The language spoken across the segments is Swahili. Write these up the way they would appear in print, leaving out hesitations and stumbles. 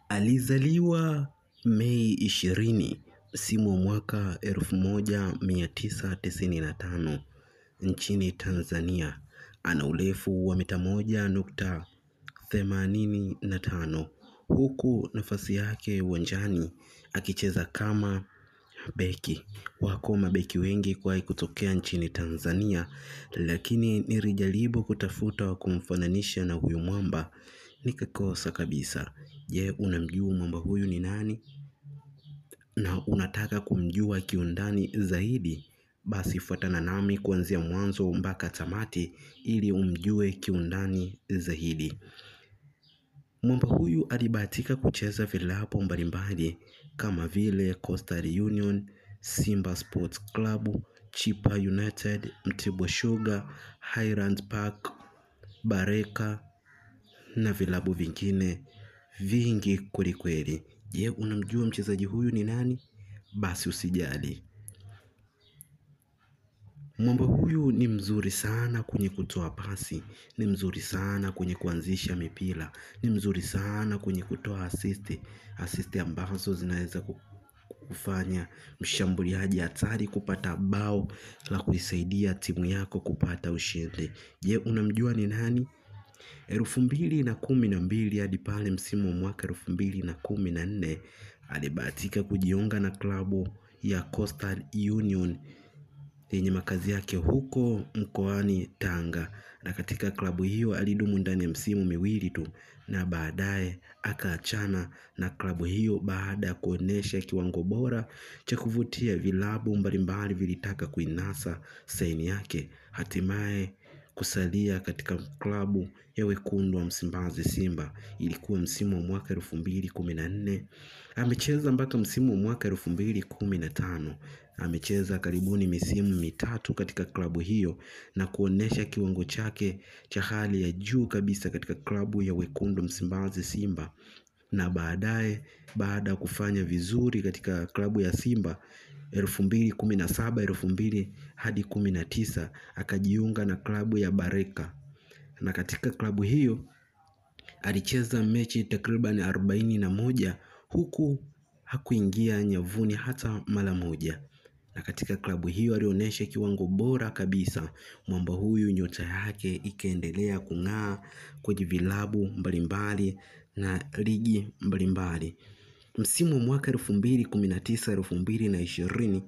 Alizaliwa Mei 20 msimu wa mwaka 1995 nchini Tanzania. Ana urefu wa mita 1.85 huku nafasi yake uwanjani akicheza kama beki. Wako mabeki wengi kuwahi kutokea nchini Tanzania, lakini nilijaribu kutafuta wa kumfananisha na huyu mwamba nikakosa kabisa. Je, unamjua mwamba huyu ni nani? Na unataka kumjua kiundani zaidi? Basi fuatana nami kuanzia mwanzo mpaka tamati ili umjue kiundani zaidi. Mwamba huyu alibahatika kucheza vilabu mbalimbali kama vile Coastal Union, Simba Sports Club, Chippa United, Mtibwa Sugar, Highland Park, Baraka na vilabu vingine vingi kwelikweli. Je, unamjua mchezaji huyu ni nani? Basi usijali. Mwamba huyu ni mzuri sana kwenye kutoa pasi, ni mzuri sana kwenye kuanzisha mipira, ni mzuri sana kwenye kutoa assist ambazo zinaweza kufanya mshambuliaji hatari kupata bao la kuisaidia timu yako kupata ushindi. Je, unamjua ni nani? 2012 hadi pale msimu wa mwaka 2014 alibahatika kujiunga na klabu ya Coastal Union yenye makazi yake huko mkoani Tanga, na katika klabu hiyo alidumu ndani ya msimu miwili tu na baadaye akaachana na klabu hiyo baada ya kuonesha kiwango bora cha kuvutia. Vilabu mbalimbali vilitaka kuinasa saini yake, hatimaye kusalia katika klabu ya wekundu wa Msimbazi Simba. Ilikuwa msimu wa mwaka 2014. Amecheza mpaka msimu wa mwaka 2015. Amecheza karibuni misimu mitatu katika klabu hiyo na kuonesha kiwango chake cha hali ya juu kabisa katika klabu ya wekundu Msimbazi Simba. Na baadaye, baada ya kufanya vizuri katika klabu ya Simba 2017, 2000 hadi 19 akajiunga na klabu ya Baraka, na katika klabu hiyo alicheza mechi takriban 41 huku hakuingia nyavuni hata mara moja, na katika klabu hiyo alionyesha kiwango bora kabisa. Mwamba huyu nyota yake ikaendelea kung'aa kwenye vilabu mbalimbali na ligi mbalimbali. Msimu wa mwaka 2019 2020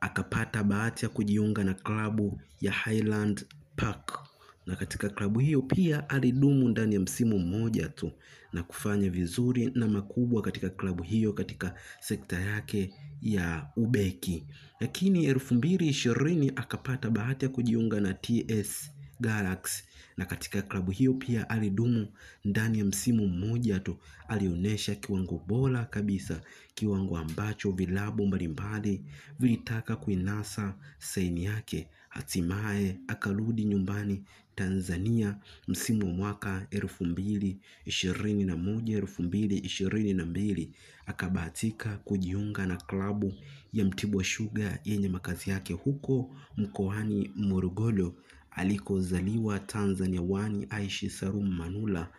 akapata bahati ya kujiunga na klabu ya Highland Park, na katika klabu hiyo pia alidumu ndani ya msimu mmoja tu na kufanya vizuri na makubwa katika klabu hiyo katika sekta yake ya ubeki. Lakini 2020 akapata bahati ya kujiunga na TS Galaxy, na katika klabu hiyo pia alidumu ndani ya msimu mmoja tu. Alionyesha kiwango bora kabisa, kiwango ambacho vilabu mbalimbali vilitaka kuinasa saini yake. Hatimaye akarudi nyumbani Tanzania msimu wa mwaka 2021 2022, akabahatika kujiunga na klabu ya Mtibwa Sugar yenye makazi yake huko mkoani Morogoro alikozaliwa Tanzania wani Aishi Salum Manula,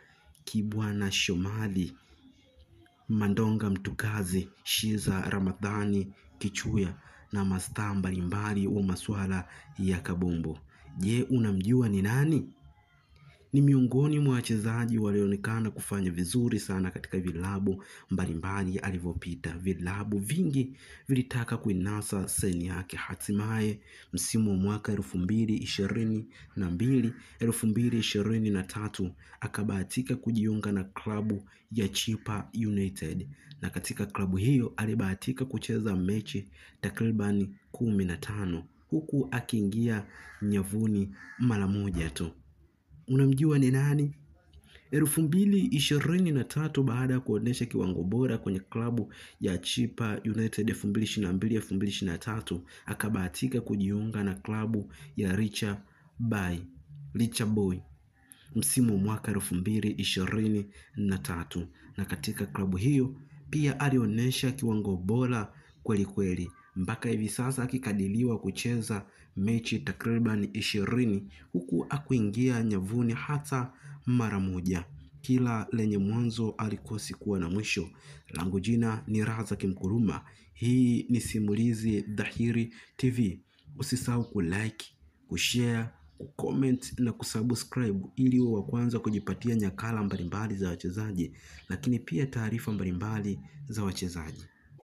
Kibwana Shomali, Mandonga Mtukazi, Shiza Ramadhani Kichuya na mastaa mbalimbali wa masuala ya kabumbu. Je, unamjua ni nani? Ni miongoni mwa wachezaji walioonekana kufanya vizuri sana katika vilabu mbalimbali alivyopita. Vilabu vingi vilitaka kuinasa saini yake. Hatimaye msimu wa mwaka 2022 2023 akabahatika kujiunga na klabu ya Chippa United, na katika klabu hiyo alibahatika kucheza mechi takriban 15 huku akiingia nyavuni mara moja tu. Unamjua ni nani? 2023 baada ya kuonesha kiwango bora kwenye klabu ya Chippa United 2022 2023 akabahatika kujiunga na klabu ya Richa Boy msimu wa mwaka 2023, na katika klabu hiyo pia alionyesha kiwango bora kweli kweli, mpaka hivi sasa akikadiriwa kucheza mechi takriban 20 huku akuingia nyavuni hata mara moja. kila lenye mwanzo alikosi kuwa na mwisho. Langu jina ni Razak Mkuruma. Hii ni Simulizi Dhahiri TV. Usisahau kulike, kushare, kucomment na kusubscribe ili uwe wa kwanza kujipatia nyakala mbalimbali za wachezaji, lakini pia taarifa mbalimbali za wachezaji.